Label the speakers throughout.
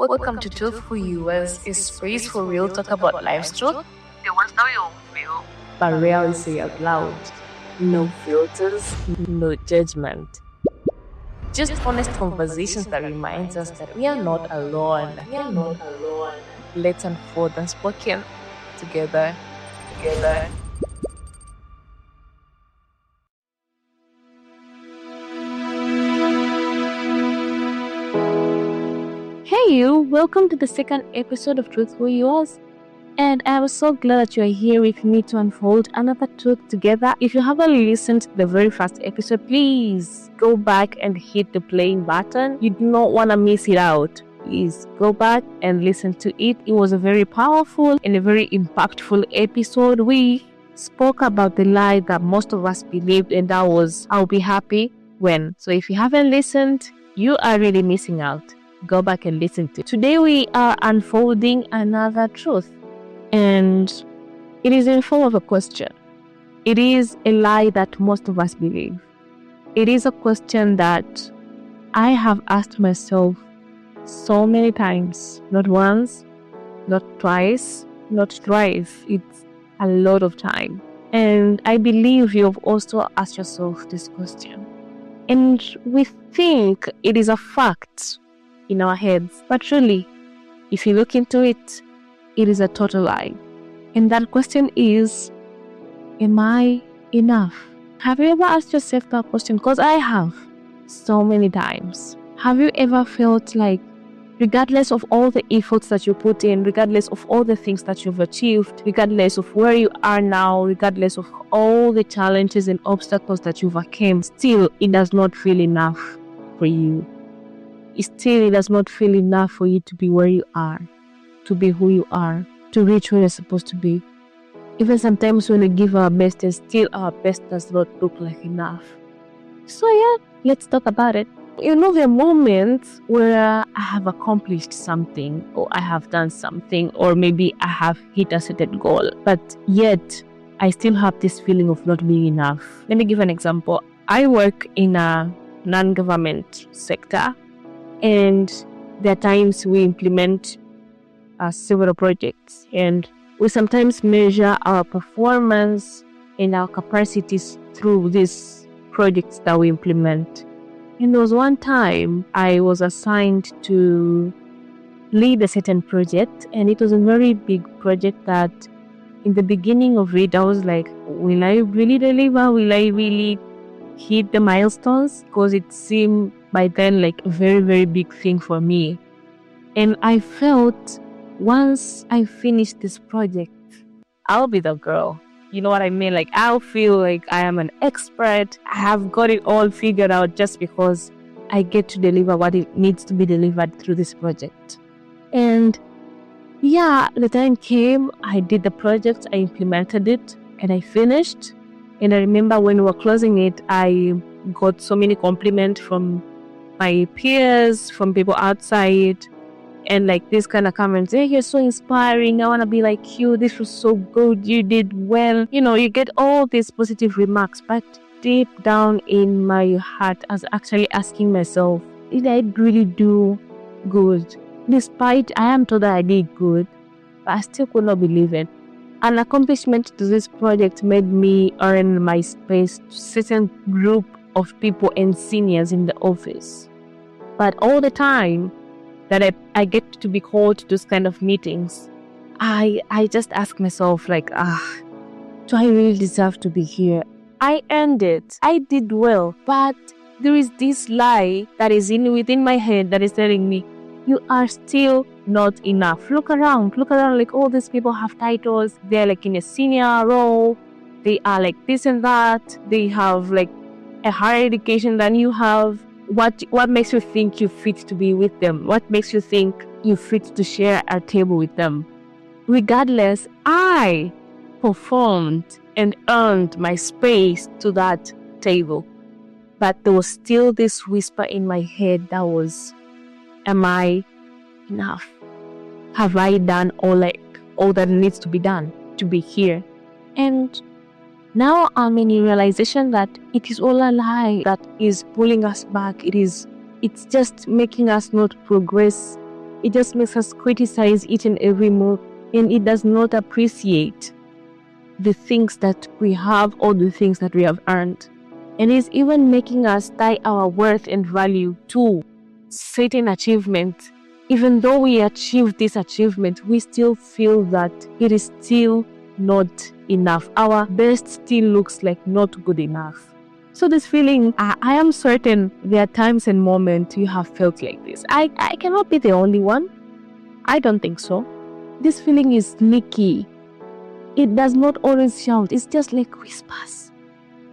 Speaker 1: Welcome to Truth Who You Was, a space for real talk about life's truth. The ones that you feel,
Speaker 2: but rarely say out loud. No filters, no judgment. Just honest conversations that reminds us that we are not alone. Let's unfold unspoken together. Hey you, welcome to the second episode of Truth Who You Was. And I was so glad that you are here with me to unfold another truth together. If you haven't listened to the very first episode, please go back and hit the playing button. You do not want to miss it out. Please go back and listen to it. It was a very powerful and a very impactful episode. We spoke about the lie that most of us believed, and that was, I'll be happy when. So if you haven't listened, you are really missing out. Go back and listen to it. Today we are unfolding another truth. And it is in form of a question. It is a lie that most of us believe. It is a question that I have asked myself so many times. Not once, not twice, not thrice. It's a lot of time. And I believe you have also asked yourself this question. And we think it is a fact in our heads. But really, if you look into it, it is a total lie. And that question is, am I enough? Have you ever asked yourself that question? Because I have so many times. Have you ever felt like, regardless of all the efforts that you put in, regardless of all the things that you've achieved, regardless of where you are now, regardless of all the challenges and obstacles that you've overcome, still it does not feel enough for you? Still it does not feel enough for you to be where you are, to be who you are, to reach where you're supposed to be. Even sometimes when we give our best, and still our best does not look like enough. So yeah, let's talk about it. You know, there are moments where I have accomplished something, or I have done something, or maybe I have hit a certain goal, but yet I still have this feeling of not being enough. Let me give an example. I work in a non-government sector, and there are times we implement several projects, and we sometimes measure our performance and our capacities through these projects that we implement. And there was one time I was assigned to lead a certain project, and it was a very big project that in the beginning of it I was like, will I really deliver? Will I really hit the milestones? Because it seemed by then like a very, very big thing for me. And I felt once I finish this project, I'll be the girl. You know what I mean? Like, I'll feel like I am an expert. I have got it all figured out just because I get to deliver what it needs to be delivered through this project. And yeah, the time came, I did the project, I implemented it, and I finished. And I remember when we were closing it, I got so many compliments from my peers, from people outside. And like this kind of comments, hey, you're so inspiring, I want to be like you, this was so good, you did well. You know, you get all these positive remarks, but deep down in my heart, I was actually asking myself, did I really do good? Despite I am told that I did good, but I still could not believe it. An accomplishment to this project made me earn my space to a certain group of people and seniors in the office. But all the time that I get to be called to those kind of meetings, I just ask myself like, do I really deserve to be here? I earned it. I did well. But there is this lie that is within my head that is telling me, you are still not enough. Look around, like all these people have titles. They're like in a senior role. They are like this and that. They have like a higher education than you have. What makes you think you fit to be with them? What makes you think you fit to share a table with them? Regardless, I performed and earned my space to that table. But there was still this whisper in my head that was, am I enough? Have I done all that needs to be done to be here? And now I'm in a realization that it is all a lie that is pulling us back. It's just making us not progress It just makes us criticize each and every move, and it does not appreciate the things that we have or the things that we have earned. And it's even making us tie our worth and value to certain achievement. Even though we achieve this achievement, we still feel that it is still not enough. Our best still looks like not good enough. So this feeling, I am certain there are times and moments you have felt like this. I cannot be the only one. I don't think so. This feeling is sneaky. It does not always shout. It's just like whispers.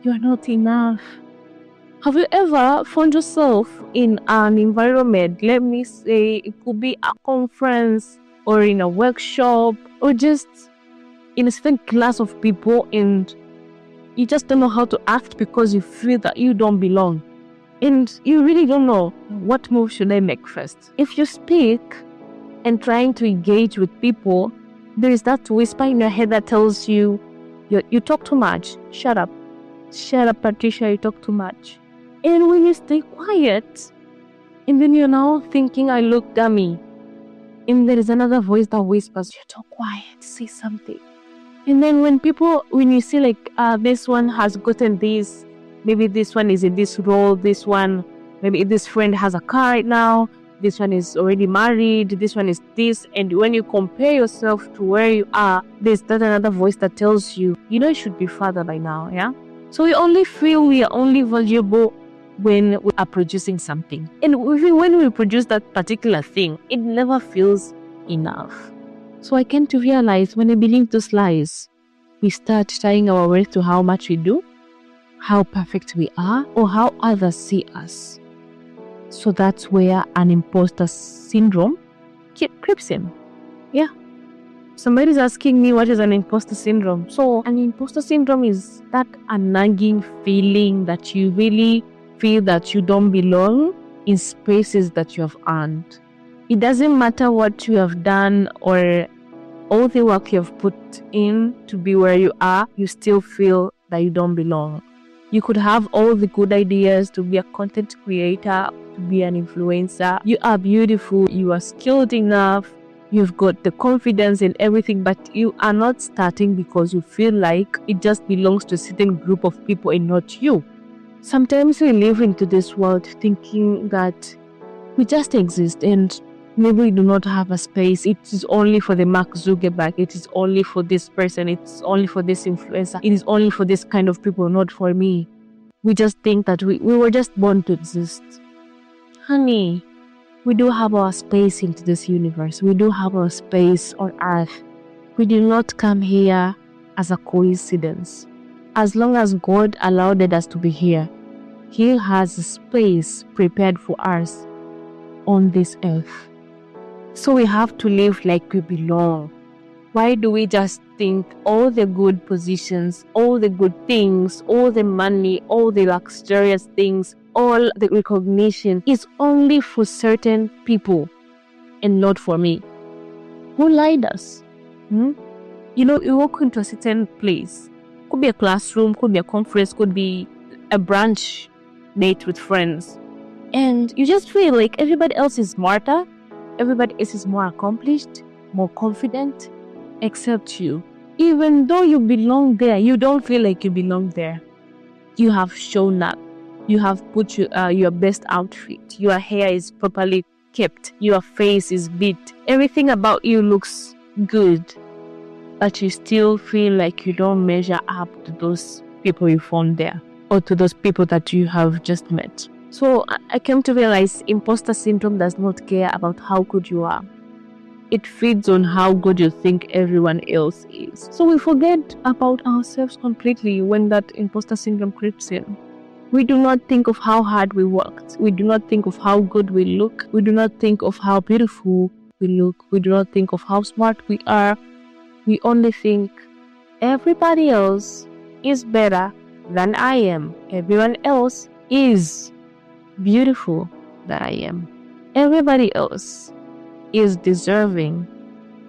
Speaker 2: You are not enough. Have you ever found yourself in an environment, let me say, it could be a conference or in a workshop or just in a certain class of people, and you just don't know how to act because you feel that you don't belong. And you really don't know what move should I make first. If you speak and trying to engage with people, there is that whisper in your head that tells you, you talk too much. Shut up. Shut up, Patricia, you talk too much. And when you stay quiet, and then you're now thinking, I look dummy. And there is another voice that whispers, you're too quiet, say something. And then when you see like, this one has gotten this, maybe this one is in this role, this one, maybe this friend has a car right now, this one is already married, this one is this. And when you compare yourself to where you are, there's that another voice that tells you, you should be further by now, yeah? So we only feel we are only valuable when we are producing something. And even when we produce that particular thing, it never feels enough. So I came to realize when I believe those lies, we start tying our worth to how much we do, how perfect we are, or how others see us. So that's where an imposter syndrome creeps in. Yeah. Somebody's asking me what is an imposter syndrome. So an imposter syndrome is that a nagging feeling that you really feel that you don't belong in spaces that you have earned. It doesn't matter what you have done or all the work you have put in to be where you are, you still feel that you don't belong. You could have all the good ideas to be a content creator, to be an influencer. You are beautiful, you are skilled enough, you've got the confidence and everything, but you are not starting because you feel like it just belongs to a certain group of people and not you. Sometimes we live into this world thinking that we just exist and maybe we do not have a space. It is only for the Mark Zuckerberg. It is only for this person. It's only for this influencer. It is only for this kind of people, not for me. We just think that we were just born to exist. Honey, we do have our space into this universe. We do have our space on earth. We did not come here as a coincidence. As long as God allowed us to be here, He has a space prepared for us on this earth. So we have to live like we belong. Why do we just think all the good positions, all the good things, all the money, all the luxurious things, all the recognition is only for certain people and not for me? Who lied us? You walk into a certain place. Could be a classroom, could be a conference, could be a brunch date with friends. And you just feel like everybody else is smarter, everybody else is more accomplished, more confident, except you. Even though you belong there, you don't feel like you belong there. You have shown up. You have put your best outfit. Your hair is properly kept. Your face is beat. Everything about you looks good. But you still feel like you don't measure up to those people you found there or to those people that you have just met. So I came to realize imposter syndrome does not care about how good you are. It feeds on how good you think everyone else is. So we forget about ourselves completely when that imposter syndrome creeps in. We do not think of how hard we worked. We do not think of how good we look. We do not think of how beautiful we look. We do not think of how smart we are. We only think everybody else is better than I am. Everyone else is beautiful than I am. Everybody else is deserving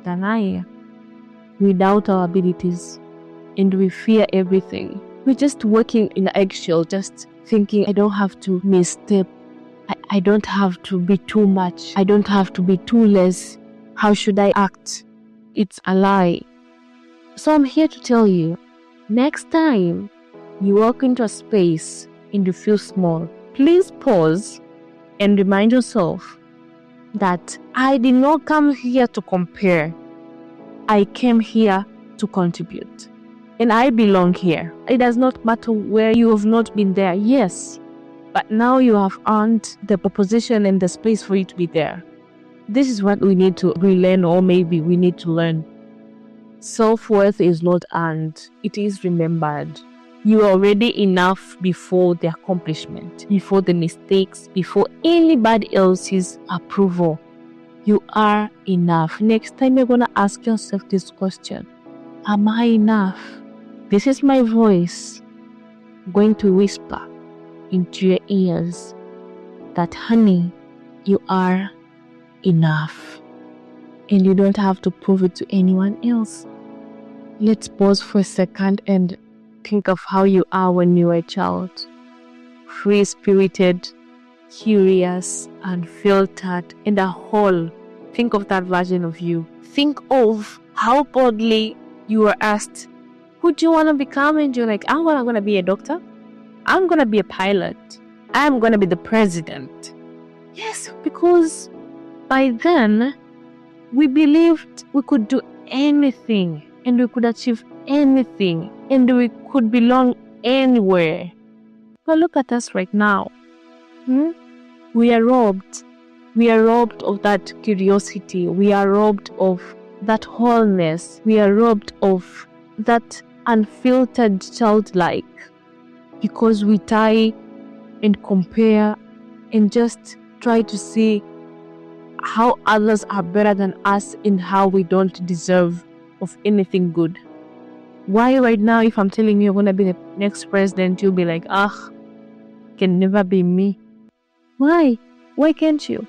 Speaker 2: than I am. We doubt our abilities and we fear everything. We're just walking in eggshell, just thinking I don't have to misstep. I don't have to be too much. I don't have to be too less. How should I act? It's a lie. So I'm here to tell you, next time you walk into a space and you feel small, please pause and remind yourself that I did not come here to compare. I came here to contribute. And I belong here. It does not matter where you have not been there. Yes. But now you have earned the proposition and the space for you to be there. This is what we need to relearn, or maybe we need to learn. Self-worth is not earned. It is remembered. You are already enough before the accomplishment, before the mistakes, before anybody else's approval. You are enough. Next time you're going to ask yourself this question: am I enough? This is my voice going to whisper into your ears that, honey, you are enough. And you don't have to prove it to anyone else. Let's pause for a second and think of how you are when you were a child. Free-spirited, curious, unfiltered, and a whole. Think of that version of you. Think of how boldly you were asked, who do you want to become? And you're like, I'm going to be a doctor. I'm going to be a pilot. I'm going to be the president. Yes, because by then, we believed we could do anything and we could achieve anything and we could belong anywhere. But look at us right now. We are robbed. We are robbed of that curiosity. We are robbed of that wholeness. We are robbed of that unfiltered childlike, because we tie and compare and just try to see how others are better than us and how we don't deserve of anything good. Why right now, if I'm telling you you're going to be the next president, you'll be like, can never be me. Why? Why can't you?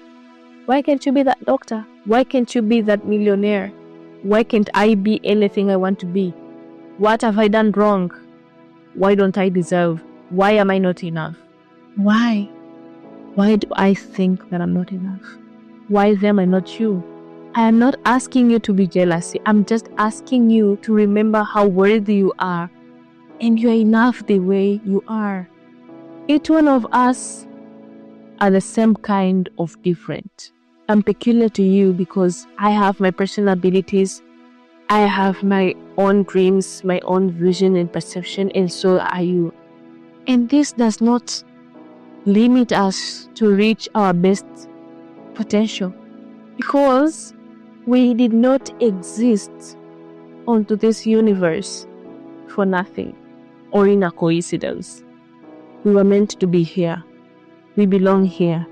Speaker 2: Why can't you be that doctor? Why can't you be that millionaire? Why can't I be anything I want to be? What have I done wrong? Why don't I deserve? Why am I not enough? Why? Why do I think that I'm not enough? Why them and not you? I am not asking you to be jealous. I'm just asking you to remember how worthy you are. And you are enough the way you are. Each one of us are the same kind of different. I'm peculiar to you because I have my personal abilities. I have my own dreams, my own vision and perception, and so are you. And this does not limit us to reach our best potential, because we did not exist onto this universe for nothing or in a coincidence. We were meant to be here. We belong here,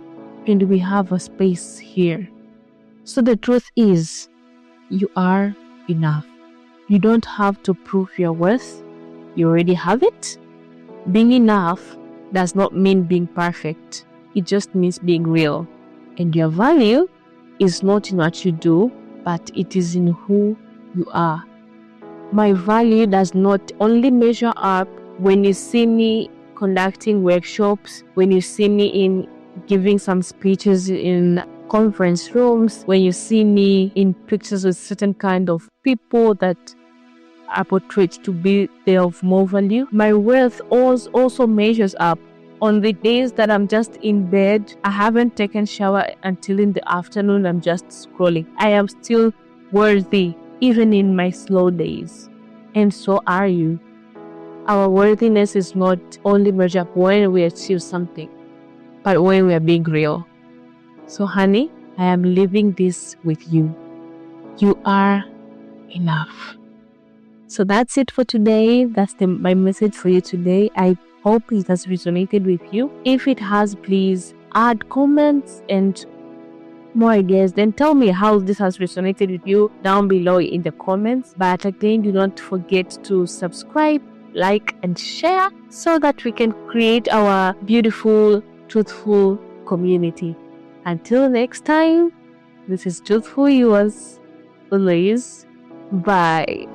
Speaker 2: and we have a space here. So the truth is, you are enough. You don't have to prove your worth. You already have it. Being enough does not mean being perfect. It just means being real. And your value is not in what you do, but it is in who you are. My value does not only measure up when you see me conducting workshops, when you see me in giving some speeches in conference rooms, when you see me in pictures with certain kind of people that are portrayed to be there of more value. My worth also measures up on the days that I'm just in bed. I haven't taken shower until in the afternoon. I'm just scrolling. I am still worthy even in my slow days. And so are you. Our worthiness is not only measured up when we achieve something, but when we are being real. So honey, I am leaving this with you. You are enough. So that's it for today. That's my message for you today. I hope it has resonated with you. If it has, please add comments and more ideas. Then tell me how this has resonated with you down below in the comments. But again, do not forget to subscribe, like, and share so that we can create our beautiful, truthful community. Until next time, this is Truthful Yours, always. Bye.